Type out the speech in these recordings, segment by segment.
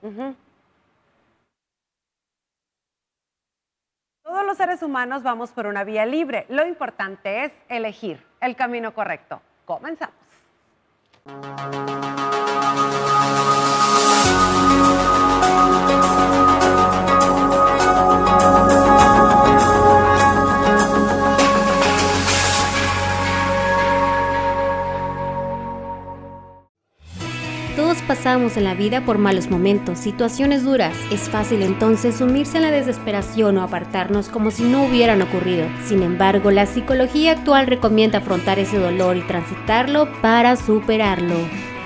Ujú. Todos los seres humanos vamos por una vía libre. Lo importante es elegir el camino correcto. Comenzamos. Todos pasamos en la vida por malos momentos, situaciones duras. Es fácil entonces sumirse en la desesperación o apartarnos como si no hubieran ocurrido. Sin embargo, la psicología actual recomienda afrontar ese dolor y transitarlo para superarlo.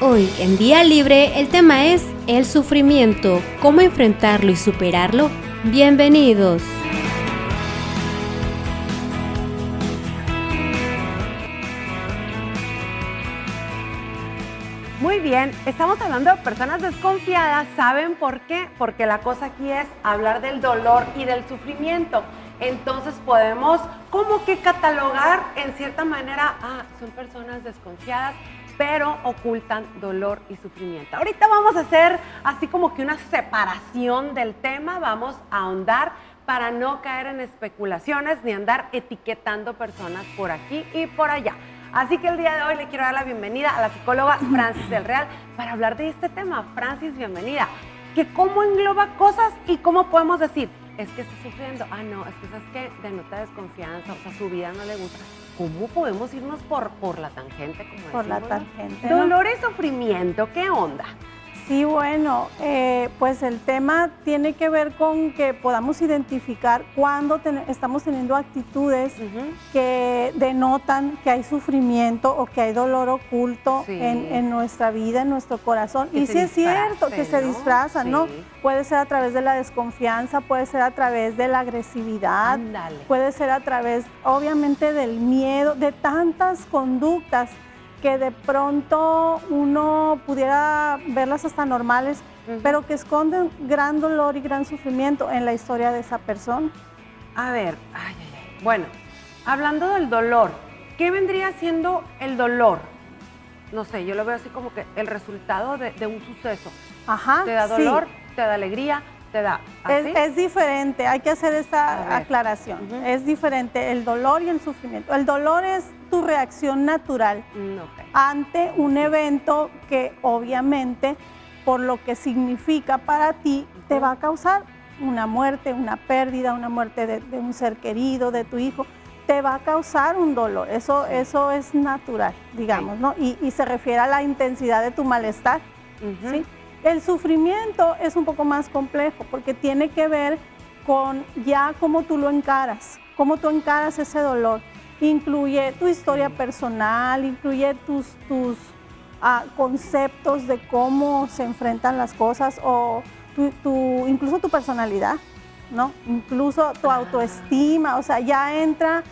Hoy, en Vía Libre, el tema es el sufrimiento. ¿Cómo enfrentarlo y superarlo? Bienvenidos. Muy bien, estamos hablando de personas desconfiadas. ¿Saben por qué? Porque la cosa aquí es hablar del dolor y del sufrimiento. Entonces podemos como que catalogar en cierta manera, son personas desconfiadas, pero ocultan dolor y sufrimiento. Ahorita vamos a hacer así como que una separación del tema, vamos a ahondar para no caer en especulaciones ni andar etiquetando personas por aquí y por allá. Así que el día de hoy le quiero dar la bienvenida a la psicóloga Francis del Real para hablar de este tema. Francis, bienvenida. Que cómo engloba cosas y cómo podemos decir, es que está sufriendo, no, es que sabes que denota desconfianza, o sea, su vida no le gusta. ¿Cómo podemos irnos por la tangente? Como por la decimos, tangente, ¿no? ¿no? Dolor y sufrimiento, ¿qué onda? Sí, bueno, pues el tema tiene que ver con que podamos identificar cuando estamos teniendo actitudes que denotan que hay sufrimiento o que hay dolor oculto en nuestra vida, en nuestro corazón. Que y sí es cierto que se disfrazan, ¿no? Sí. Puede ser a través de la desconfianza, puede ser a través de la agresividad, Ándale. puede ser a través, obviamente, del miedo, de tantas conductas que de pronto uno pudiera verlas hasta normales, pero que esconden gran dolor y gran sufrimiento en la historia de esa persona. A ver, bueno, hablando del dolor, ¿qué vendría siendo el dolor? No sé, yo lo veo así como que el resultado de un suceso. Ajá, ¿Te da dolor? ¿Te da alegría? ¿Te da así? Es diferente, hay que hacer esta aclaración. Es diferente el dolor y el sufrimiento. El dolor es tu reacción natural ante un evento que obviamente, por lo que significa para ti, te va a causar una muerte, una pérdida, una muerte de un ser querido, de tu hijo. Te va a causar un dolor, eso es natural, digamos, ¿no? Y se refiere a la intensidad de tu malestar, ¿sí? El sufrimiento es un poco más complejo porque tiene que ver con ya cómo tú lo encaras, cómo tú encaras ese dolor. Incluye tu historia personal, incluye tus conceptos de cómo se enfrentan las cosas o incluso tu personalidad, ¿no? Incluso tu autoestima, o sea, ya entra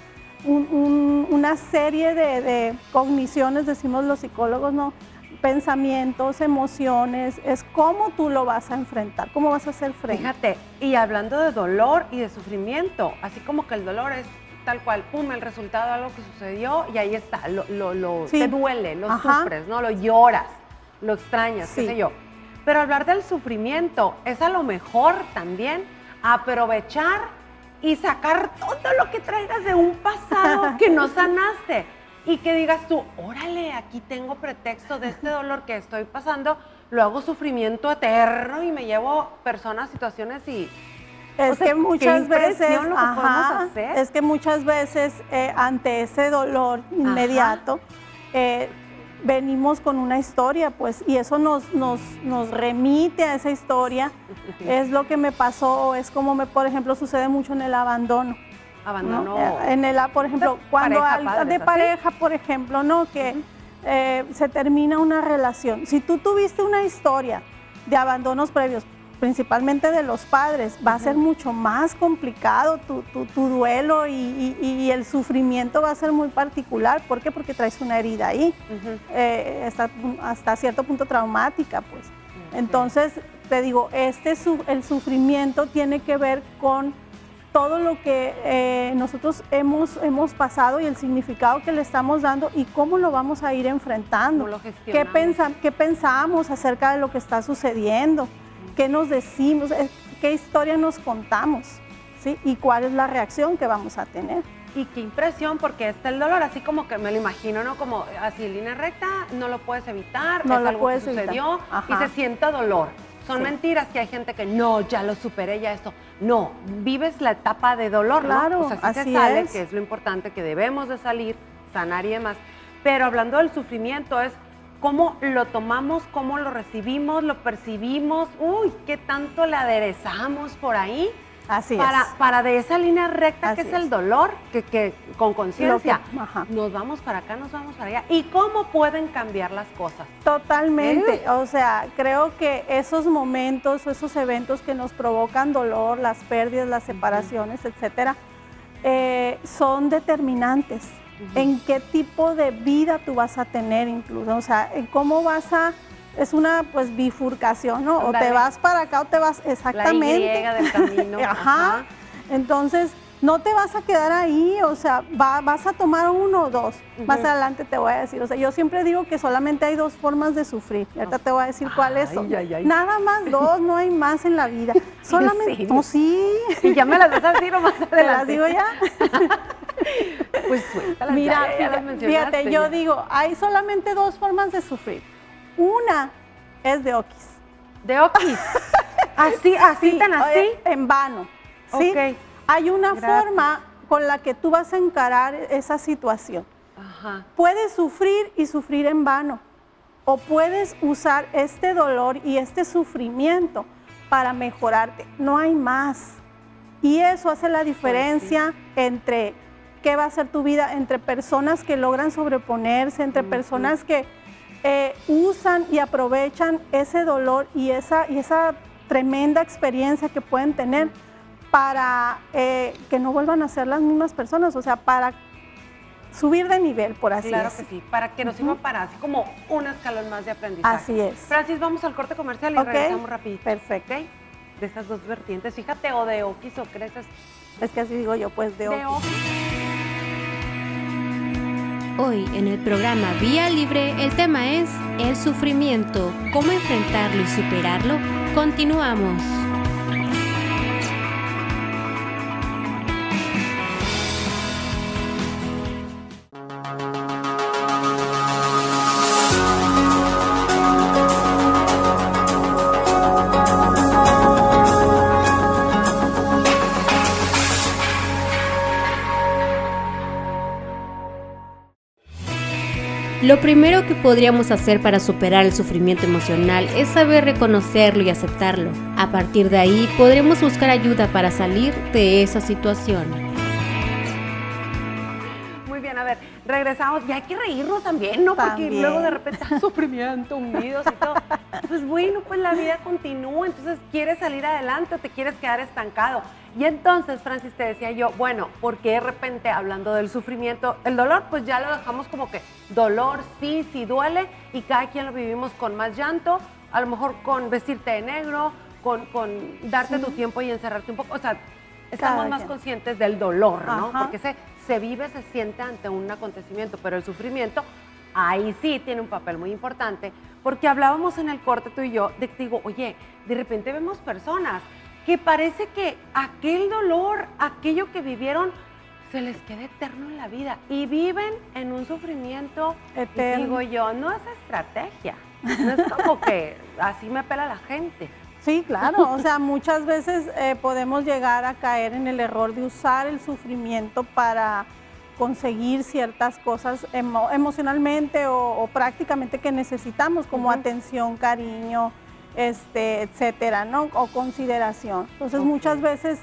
una serie de cogniciones, decimos los psicólogos, ¿no? Pensamientos, emociones, es cómo tú lo vas a enfrentar, cómo vas a hacer frente. Fíjate, y hablando de dolor y de sufrimiento, así como que el dolor es tal cual, pum, el resultado de algo que sucedió y ahí está, te duele, lo sufres, ¿no? Lo lloras, lo extrañas, qué sé yo. Pero hablar del sufrimiento es a lo mejor también aprovechar y sacar todo lo que traigas de un pasado que no sanaste. Y que digas tú, órale, aquí tengo pretexto de este dolor que estoy pasando, lo hago sufrimiento eterno y me llevo personas, situaciones y... Es que muchas veces, lo que podemos hacer. Es que muchas veces ante ese dolor inmediato venimos con una historia, pues, y eso nos remite a esa historia. Es lo que me pasó, es como por ejemplo, sucede mucho en el abandono. Abandono. ¿No? Por ejemplo, cuando pareja, por ejemplo, ¿no? Que se termina una relación. Si tú tuviste una historia de abandonos previos, principalmente de los padres, va a ser mucho más complicado tu duelo y el sufrimiento va a ser muy particular. ¿Por qué? Porque traes una herida ahí, hasta cierto punto traumática, pues. Entonces, te digo, el sufrimiento tiene que ver con todo lo que nosotros hemos pasado y el significado que le estamos dando y cómo lo vamos a ir enfrentando. ¿Cómo lo gestionamos? ¿Qué pensamos acerca de lo que está sucediendo? qué nos decimos, qué historia nos contamos, ¿sí? Y cuál es la reacción que vamos a tener. Y qué impresión, porque está el dolor, así como que me lo imagino, ¿no? Como así en línea recta, no lo puedes evitar, no es algo que sucedió y se siente dolor. Son mentiras que hay gente que no, ya lo superé, ya esto. No, vives la etapa de dolor, claro, ¿no? O sea, sí así se sale, es. que es lo importante, que debemos de salir, sanar y demás. Pero hablando del sufrimiento es cómo lo tomamos, cómo lo recibimos, lo percibimos, uy, qué tanto le aderezamos por ahí. Así para de esa línea recta así que es el dolor, que con conciencia nos vamos para acá, nos vamos para allá. ¿Y cómo pueden cambiar las cosas? Totalmente, o sea, creo que esos momentos o esos eventos que nos provocan dolor, las pérdidas, las separaciones, etcétera, son determinantes. En qué tipo de vida tú vas a tener incluso, o sea, en cómo vas a... Es una pues bifurcación, ¿no? O te vas para acá o te vas exactamente. La Y del camino. Ajá. Entonces, no te vas a quedar ahí, o sea, vas a tomar uno o dos. Más adelante te voy a decir, o sea, yo siempre digo que solamente hay dos formas de sufrir. Y ahorita te voy a decir cuáles son. Nada más dos, no hay más en la vida. Solamente, no, sí. Y ya me las vas a decir o más adelante. ¿Te las digo ya? Pues suéltalas. Mira, fíjate, yo digo, hay solamente dos formas de sufrir. Una es de oquis. ¿De oquis? ¿Así, así, sí, tan así? En vano, ¿sí? Ok. Hay una forma con la que tú vas a encarar esa situación. Ajá. Puedes sufrir y sufrir en vano, o puedes usar este dolor y este sufrimiento para mejorarte. No hay más. Y eso hace la diferencia entre qué va a ser tu vida, entre personas que logran sobreponerse, entre personas que usan y aprovechan ese dolor y esa tremenda experiencia que pueden tener para que no vuelvan a ser las mismas personas, o sea, para subir de nivel, por así decirlo. Claro que sí, para que nos sirva para así como un escalón más de aprendizaje. Así es. Francis, vamos al corte comercial y regresamos rapidito. Perfecto. ¿Okay? De estas dos vertientes, fíjate, o de oquis o creces. Es que así digo yo, pues de oquis. Hoy en el programa Vía Libre el tema es el sufrimiento, cómo enfrentarlo y superarlo. Continuamos. Lo primero que podríamos hacer para superar el sufrimiento emocional es saber reconocerlo y aceptarlo. A partir de ahí podremos buscar ayuda para salir de esa situación. Muy bien, a ver, regresamos y hay que reírnos también, ¿no? Porque luego de repente sufrimiento, hundidos y todo. Pues bueno, pues la vida continúa, entonces quieres salir adelante o te quieres quedar estancado. Y entonces, Francis, te decía yo, bueno, porque de repente hablando del sufrimiento, el dolor, pues ya lo dejamos como que dolor sí duele y cada quien lo vivimos con más llanto, a lo mejor con vestirte de negro, con darte tu tiempo y encerrarte un poco, o sea, estamos más conscientes del dolor, ¿no? Porque se vive, se siente ante un acontecimiento, pero el sufrimiento, ahí sí tiene un papel muy importante, porque hablábamos en el corte tú y yo, de que digo, oye, de repente vemos personas que parece que aquel dolor, aquello que vivieron, se les queda eterno en la vida y viven en un sufrimiento eterno. Y digo yo, no es estrategia, no es como que así me pela la gente. Sí, claro, o sea, muchas veces podemos llegar a caer en el error de usar el sufrimiento para conseguir ciertas cosas emocionalmente o prácticamente que necesitamos, como atención, cariño, etcétera, ¿no? O consideración. Entonces, muchas veces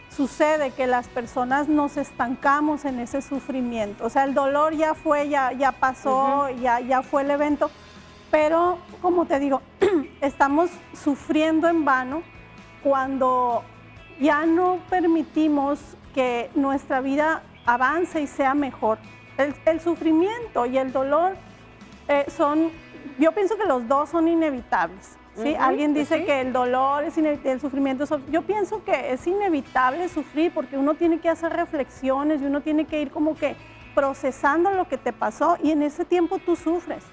sucede que las personas nos estancamos en ese sufrimiento. O sea, el dolor ya fue, ya pasó, ya fue el evento, pero, como te digo, estamos sufriendo en vano cuando ya no permitimos que nuestra vida avance y sea mejor. El sufrimiento y el dolor yo pienso que los dos son inevitables, ¿sí? Alguien dice que el dolor es inevitable, el sufrimiento es... Yo pienso que es inevitable sufrir porque uno tiene que hacer reflexiones y uno tiene que ir como que procesando lo que te pasó y en ese tiempo tú sufres.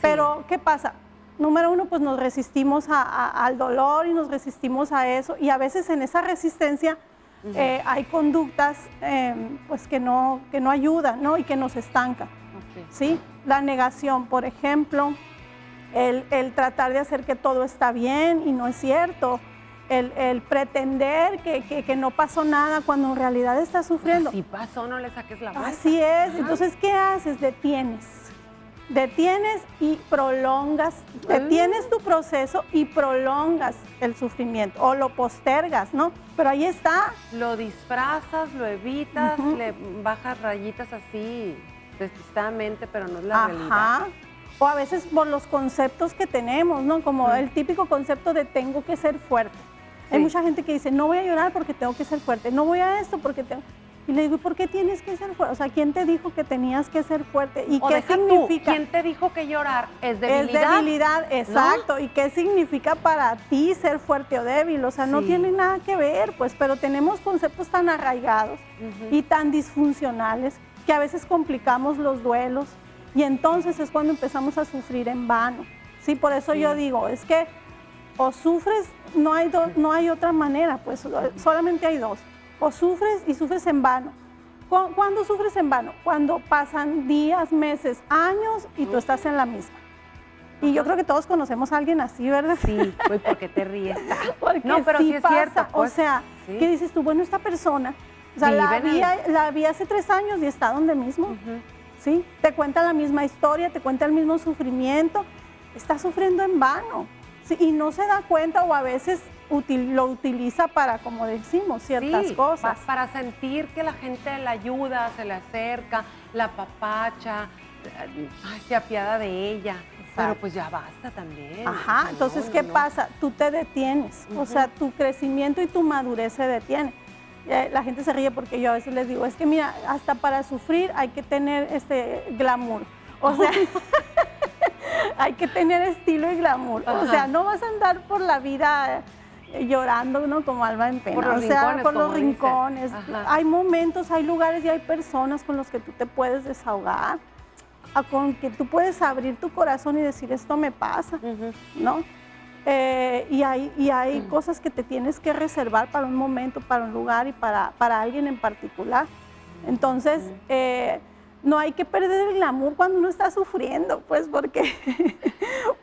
Pero, ¿qué pasa? Número uno, pues nos resistimos al dolor y nos resistimos a eso, y a veces en esa resistencia hay conductas pues que no ayudan, ¿no? Y que nos estancan. ¿Sí? La negación, por ejemplo, el tratar de hacer que todo está bien y no es cierto, el pretender que no pasó nada cuando en realidad estás sufriendo. Si pasó, no le saques la vuelta. Así es. Entonces, ¿qué haces? Detienes y prolongas, detienes tu proceso y prolongas el sufrimiento o lo postergas, ¿no? Pero ahí está. Lo disfrazas, lo evitas, le bajas rayitas así despistadamente, pero no es la realidad. O a veces por los conceptos que tenemos, ¿no? Como el típico concepto de tengo que ser fuerte. Sí. Hay mucha gente que dice, no voy a llorar porque tengo que ser fuerte, no voy a esto porque tengo... Y le digo, ¿por qué tienes que ser fuerte? O sea, ¿quién te dijo que tenías que ser fuerte? ¿Y qué significa? ¿Quién te dijo que llorar es debilidad? Es debilidad, exacto. ¿No? ¿Y qué significa para ti ser fuerte o débil? O sea, no tiene nada que ver, pues, pero tenemos conceptos tan arraigados y tan disfuncionales que a veces complicamos los duelos y entonces es cuando empezamos a sufrir en vano. Sí, por eso yo digo, es que o sufres, no hay otra manera, pues solamente hay dos. O sufres y sufres en vano. ¿Cuándo sufres en vano? Cuando pasan días, meses, años y tú estás en la misma. Y yo creo que todos conocemos a alguien así, ¿verdad? Sí, ¿por qué te ríes? Porque no, pero sí es pasa. cierto. Pues, o sea, ¿qué dices tú? Bueno, esta persona, o sea, la vi hace 3 años y está donde mismo. ¿Sí? Te cuenta la misma historia, te cuenta el mismo sufrimiento. Está sufriendo en vano. ¿Sí? Y no se da cuenta o a veces lo utiliza para, como decimos, ciertas cosas. Para sentir que la gente la ayuda, se le acerca, la apapacha, se apiada de ella. Exacto. Pero pues ya basta también. Ajá, entonces, ¿qué pasa? Tú te detienes, o sea, tu crecimiento y tu madurez se detiene. La gente se ríe porque yo a veces les digo, es que mira, hasta para sufrir hay que tener glamour. O sea, hay que tener estilo y glamour. O sea, no vas a andar por la vida llorando, ¿no? Como alma en pena. Por los rincones. Hay momentos, hay lugares y hay personas con los que tú te puedes desahogar, con que tú puedes abrir tu corazón y decir, esto me pasa, ¿no? Y hay cosas que te tienes que reservar para un momento, para un lugar y para alguien en particular. Entonces, no hay que perder el glamour cuando uno está sufriendo, pues,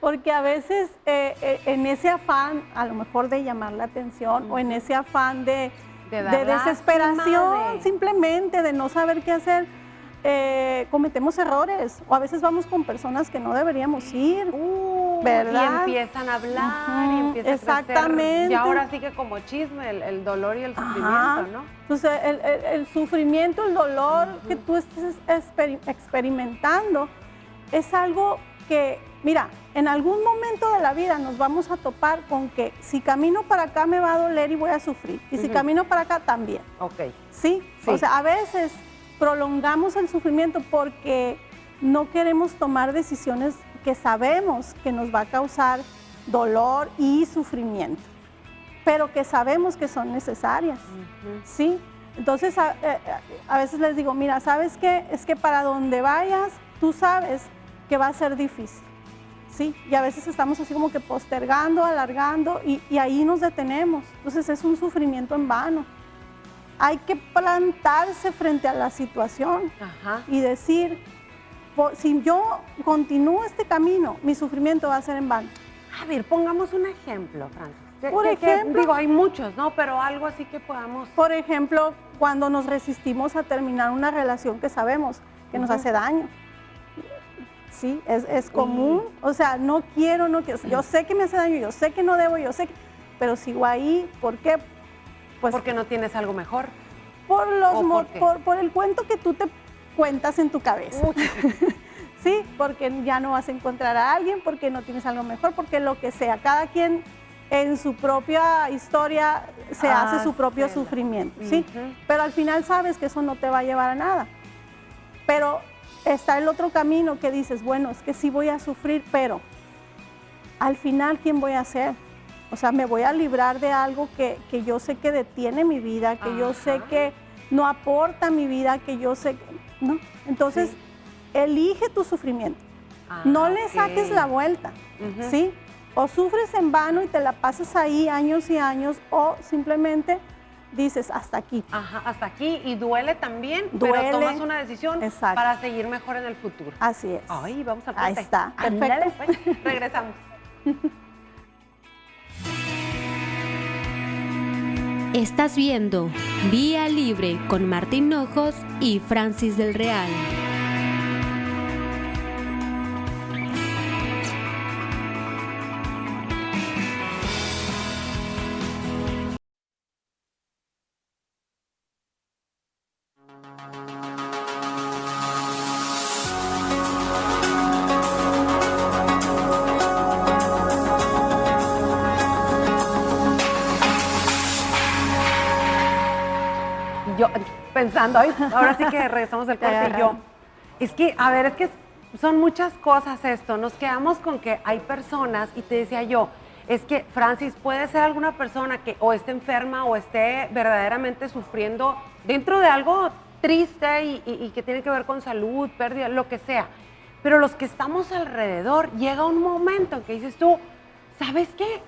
porque a veces en ese afán, a lo mejor de llamar la atención, o en ese afán de desesperación, simplemente de no saber qué hacer, cometemos errores, o a veces vamos con personas que no deberíamos ir, ¿verdad? Y empiezan a hablar, y empiezan a crecer, y ahora sí que como chisme, el dolor y el sufrimiento, ¿no? Entonces, el sufrimiento, el dolor que tú estés experimentando es algo que, mira, en algún momento de la vida nos vamos a topar con que si camino para acá me va a doler y voy a sufrir, y si camino para acá también. ¿Sí? O sea, a veces prolongamos el sufrimiento porque no queremos tomar decisiones que sabemos que nos va a causar dolor y sufrimiento, pero que sabemos que son necesarias, ¿sí? Entonces, a veces les digo, mira, ¿sabes qué? Es que para donde vayas, tú sabes que va a ser difícil, ¿sí? Y a veces estamos así como que postergando, alargando, y ahí nos detenemos. Entonces, es un sufrimiento en vano. Hay que plantarse frente a la situación y decir, si yo continúo este camino, mi sufrimiento va a ser en vano. A ver, pongamos un ejemplo, Francis. Por ejemplo, digo, hay muchos, ¿no? Pero algo así que podamos... Por ejemplo, cuando nos resistimos a terminar una relación que sabemos que nos hace daño. Sí, es común. O sea, no quiero. Yo sé que me hace daño, yo sé que no debo, pero sigo ahí. ¿Por qué? Pues, ¿porque no tienes algo mejor? Por el cuento que tú te cuentas en tu cabeza. Sí, porque ya no vas a encontrar a alguien, porque no tienes algo mejor, porque lo que sea. Cada quien en su propia historia se hace su propio sufrimiento, ¿sí? Pero al final sabes que eso no te va a llevar a nada. Pero está el otro camino que dices, bueno, es que sí voy a sufrir, pero al final, ¿quién voy a ser? O sea, me voy a librar de algo que yo sé que detiene mi vida, que yo sé que no aporta mi vida, que yo sé que... ¿no? Entonces, elige tu sufrimiento. No le saques la vuelta. ¿sí? O sufres en vano y te la pasas ahí años y años, o simplemente dices hasta aquí. Ajá, hasta aquí, y duele también, duele, pero tomas una decisión para seguir mejor en el futuro. Así es. Ay, vamos a corte. Ahí está, perfecto. Ándale, pues, regresamos. Estás viendo Vía Libre con Martín Hinojos y Francis del Real. Yo pensando, ahora sí que regresamos del corte y yo. Es que, a ver, es que son muchas cosas esto. Nos quedamos con que hay personas, y te decía yo, es que, Francis, puede ser alguna persona que o esté enferma o esté verdaderamente sufriendo dentro de algo triste y que tiene que ver con salud, pérdida, lo que sea. Pero los que estamos alrededor, llega un momento en que dices tú, ¿sabes qué?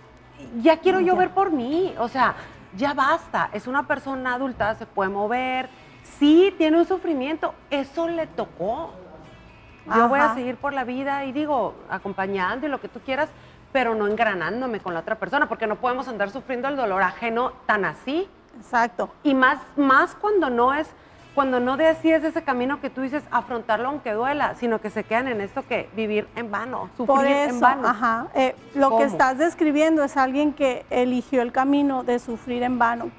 Ya quiero yo ver por mí, o sea, ya basta, es una persona adulta, se puede mover, sí, tiene un sufrimiento, eso le tocó. Yo voy a seguir por la vida y digo, acompañando y lo que tú quieras, pero no engranándome con la otra persona, porque no podemos andar sufriendo el dolor ajeno tan así. Exacto. Y más cuando no decides ese camino que tú dices, afrontarlo aunque duela, sino que se quedan en esto que vivir en vano, sufrir en vano. Lo que estás describiendo es alguien que eligió el camino de sufrir en vano.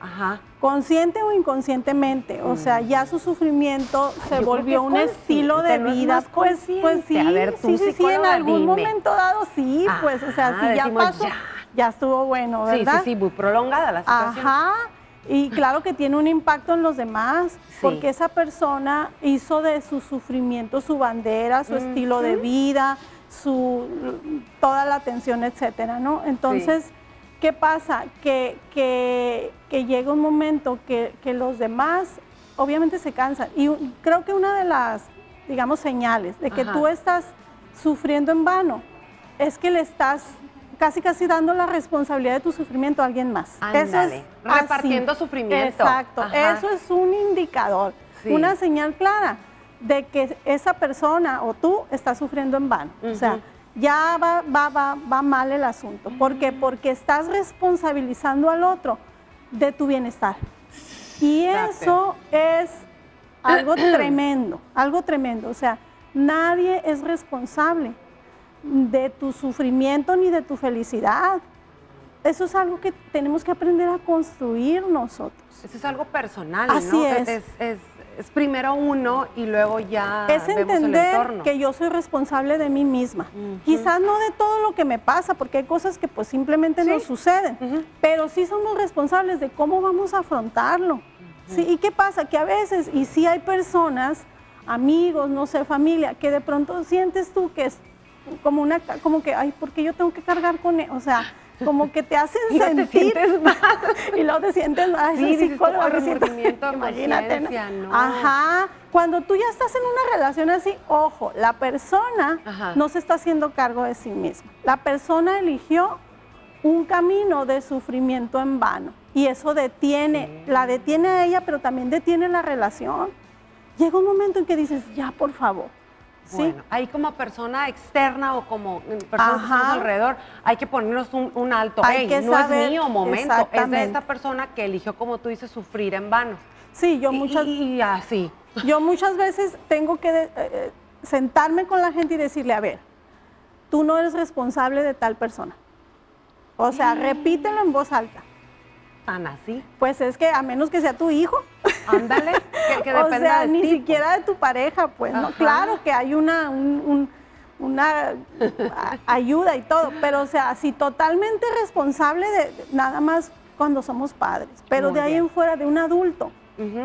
Consciente o inconscientemente, o sea, ya su sufrimiento se volvió un estilo de vida. Pues sí, a ver, sí, en algún momento dado sí, pues, o sea, si ya pasó, ya estuvo bueno, ¿verdad? Sí, muy prolongada la situación. Y claro que tiene un impacto en los demás, porque esa persona hizo de su sufrimiento su bandera, su estilo de vida, toda la atención, etcétera, ¿no? Entonces, ¿qué pasa? Que llega un momento que los demás obviamente se cansan. Y creo que una de las, digamos, señales de que tú estás sufriendo en vano es que le estás casi dando la responsabilidad de tu sufrimiento a alguien más. Ándale, eso es repartiendo sufrimiento. Exacto, eso es un indicador, una señal clara de que esa persona o tú estás sufriendo en vano. O sea, ya va mal el asunto. ¿Por qué? Porque estás responsabilizando al otro de tu bienestar. Y eso es algo tremendo, algo tremendo. O sea, nadie es responsable de tu sufrimiento ni de tu felicidad. Eso es algo que tenemos que aprender a construir nosotros. Eso es algo personal, Así ¿no? es. Es primero uno y luego ya es vemos entender el entorno. Que yo soy responsable de mí misma. Quizás no de todo lo que me pasa, porque hay cosas que pues simplemente no suceden, pero sí somos responsables de cómo vamos a afrontarlo. ¿Sí? ¿Y qué pasa? Que a veces, y sí hay personas, amigos, no sé, familia, que de pronto sientes tú que es como que, ay, ¿por qué yo tengo que cargar con él? O sea, como que te hacen sentir. Te sientes mal. Y luego te sientes mal. Sí, dices, remordimiento, imagínate, ¿no? Cuando tú ya estás en una relación así, ojo, la persona no se está haciendo cargo de sí misma. La persona eligió un camino de sufrimiento en vano. Y eso la detiene a ella, pero también detiene la relación. Llega un momento en que dices, ya, por favor. Bueno, ahí como persona externa o como persona que estamos alrededor, hay que ponernos un alto. Hay que no saber, es mío momento, es de esta persona que eligió, como tú dices, sufrir en vano. Sí, yo muchas veces tengo que sentarme con la gente y decirle, a ver, tú no eres responsable de tal persona. O sea, repítelo en voz alta. ¿Tan así? Pues es que a menos que sea tu hijo. Ándale, que dependa o sea, de ni ti, siquiera de tu pareja, pues, ¿no? Claro que hay una ayuda y todo, pero o sea, si totalmente responsable de nada más cuando somos padres, pero de ahí en fuera de un adulto.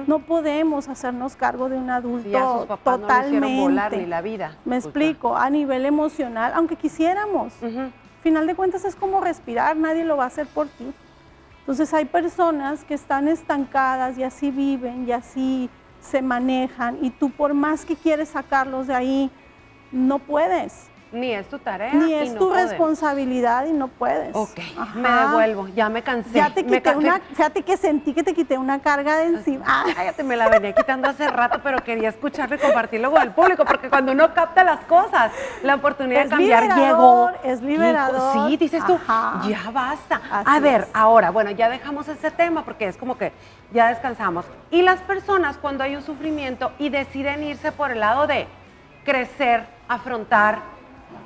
No podemos hacernos cargo de un adulto a sus papás totalmente. No le hicieron volar ni la vida. Me explico, a nivel emocional, aunque quisiéramos. Al final de cuentas es como respirar, nadie lo va a hacer por ti. Entonces hay personas que están estancadas y así viven y así se manejan y tú por más que quieres sacarlos de ahí, no puedes. Ni es tu tarea. Ni es tu responsabilidad y no puedes. Ok, me devuelvo, ya me cansé. Ya te quité fíjate que sentí que te quité una carga de encima. Cállate, me la venía quitando hace rato, pero quería escucharlo y compartirlo con el público, porque cuando uno capta las cosas, la oportunidad de cambiar llegó. Es liberador. Sí, dices tú, ya basta. A ver, ahora, bueno, ya dejamos ese tema porque es como que ya descansamos. Y las personas cuando hay un sufrimiento y deciden irse por el lado de crecer, afrontar,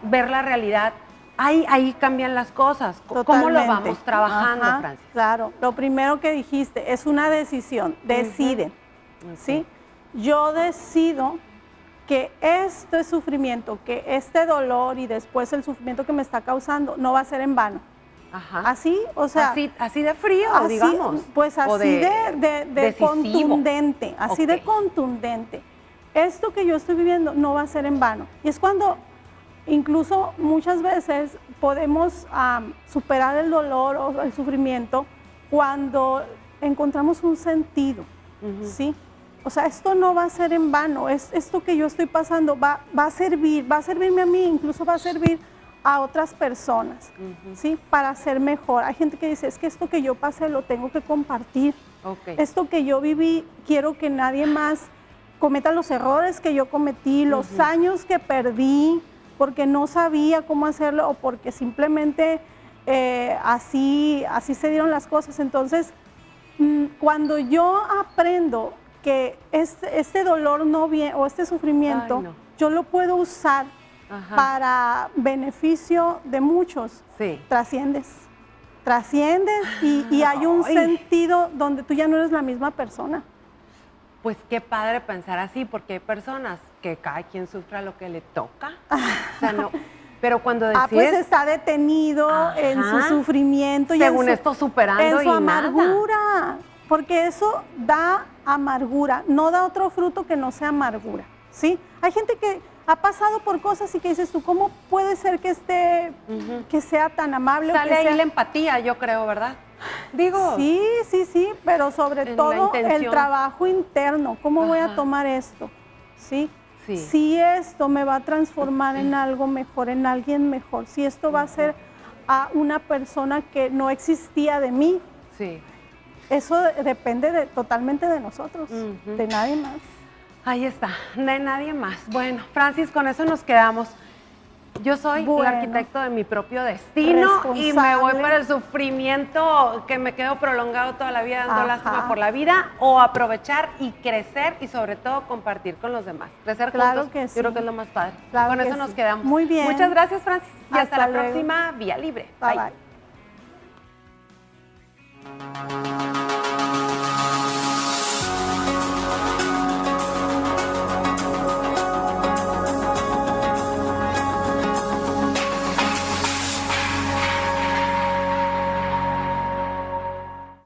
ver la realidad, ahí cambian las cosas. Totalmente. ¿Cómo lo vamos trabajando, Francis? Claro, lo primero que dijiste es una decisión, decide, ¿sí? Yo decido que este sufrimiento, que este dolor y después el sufrimiento que me está causando no va a ser en vano. Ajá. Así, o sea. Así de frío, digamos. Pues así de contundente, así de contundente. Esto que yo estoy viviendo no va a ser en vano. Y es cuando incluso muchas veces podemos superar el dolor o el sufrimiento cuando encontramos un sentido, ¿sí? O sea, esto no va a ser en vano, esto que yo estoy pasando va a servirme a mí, incluso va a servir a otras personas, ¿sí? Para ser mejor. Hay gente que dice, es que esto que yo pasé lo tengo que compartir. Esto que yo viví, quiero que nadie más cometa los errores que yo cometí, los años que perdí, porque no sabía cómo hacerlo o porque simplemente así se dieron las cosas. Entonces, cuando yo aprendo que este dolor no viene, o este sufrimiento, yo lo puedo usar para beneficio de muchos, trasciendes y hay un sentido donde tú ya no eres la misma persona. Pues qué padre pensar así, porque hay personas que cada quien sufra lo que le toca. O sea, no. Pero cuando decides... pues está detenido en su sufrimiento. Según esto superando en su amargura. Porque eso da amargura, no da otro fruto que no sea amargura, ¿sí? Hay gente que ha pasado por cosas y que dices tú, ¿cómo puede ser que que sea tan amable? Sale ahí la empatía, yo creo, ¿verdad? Digo. Sí, pero sobre todo el trabajo interno. ¿Cómo voy a tomar esto? ¿Sí? Si esto me va a transformar en algo mejor, en alguien mejor, si esto va a ser a una persona que no existía de mí, eso depende totalmente de nosotros, de nadie más. Ahí está, de nadie más. Bueno, Francis, con eso nos quedamos. Yo soy el arquitecto de mi propio destino y me voy para el sufrimiento que me quedo prolongado toda la vida dando lástima por la vida, o aprovechar y crecer y sobre todo compartir con los demás. Crecer juntos, yo creo que es lo más padre. Con eso nos quedamos. Muy bien. Muchas gracias, Francis. Y hasta la próxima Vía Libre. Bye.